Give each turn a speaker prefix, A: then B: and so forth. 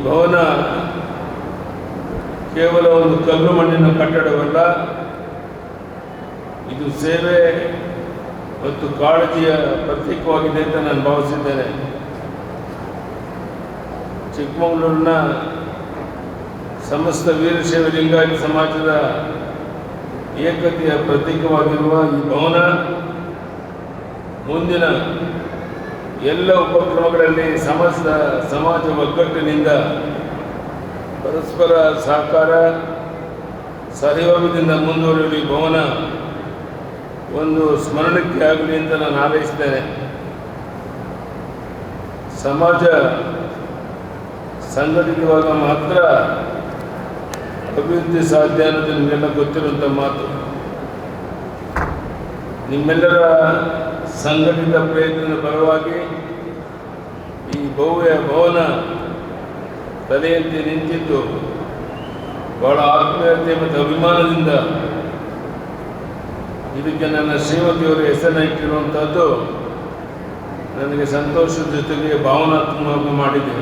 A: ಭವನ ಕೇವಲ ಒಂದು ಕಲ್ಲು ಮಣ್ಣಿನ ಕಟ್ಟಡವಲ್ಲ, ಇದು ಸೇವೆ ಮತ್ತು ಕಾಳಜಿಯ ಪ್ರತೀಕವಾಗಿದೆ ಅಂತ ನಾನು ಭಾವಿಸಿದ್ದೇನೆ. ಚಿಕ್ಕಮಗಳೂರಿನ ಸಮಸ್ತ ವೀರಶೈವ ಲಿಂಗಾಯತ ಸಮಾಜದ ಏಕತೆಯ ಪ್ರತೀಕವಾಗಿರುವ ಈ ಭವನ ಮುಂದಿನ ಎಲ್ಲ ಉಪಕ್ರಮಗಳಲ್ಲಿ ಸಮಸ್ತ ಸಮಾಜ ಒಗ್ಗಟ್ಟಿನಿಂದ ಪರಸ್ಪರ ಸಹಕಾರ ಸಹಯೋಗದಿಂದ ಮುಂದುವರಿಯಲು ಈ ಭವನ ಒಂದು ಸ್ಮರಣಕ್ಕೆ ಆಗಲಿ ಅಂತ ನಾನು ಹಾರೈಸ್ತೇನೆ. ಸಮಾಜ ಸಂಘಟಿತವಾಗ ಮಾತ್ರ ಅಭಿವೃದ್ಧಿ ಸಾಧ್ಯ ಅನ್ನೋದು ನಿಮಗೆಲ್ಲ ಗೊತ್ತಿರುವಂಥ ಮಾತು. ನಿಮ್ಮೆಲ್ಲರ ಸಂಘಟಿತ ಪ್ರಯತ್ನದ ಫಲವಾಗಿ ಈ ಭವ್ಯ ಭವನ ತಲೆಯಂತೆ ನಿಂತಿದ್ದು ಬಹಳ ಆತ್ಮೀಯತೆ ಮತ್ತು ಅಭಿಮಾನದಿಂದ ಇದಕ್ಕೆ ನನ್ನ ಶ್ರೀಮತಿಯವರ ಹೆಸರನ್ನು ಇಟ್ಟಿರುವಂಥದ್ದು ನನಗೆ ಸಂತೋಷದ ಜೊತೆಗೆ ಭಾವನಾತ್ಮಕವಾಗಿ ಮಾಡಿದೆ.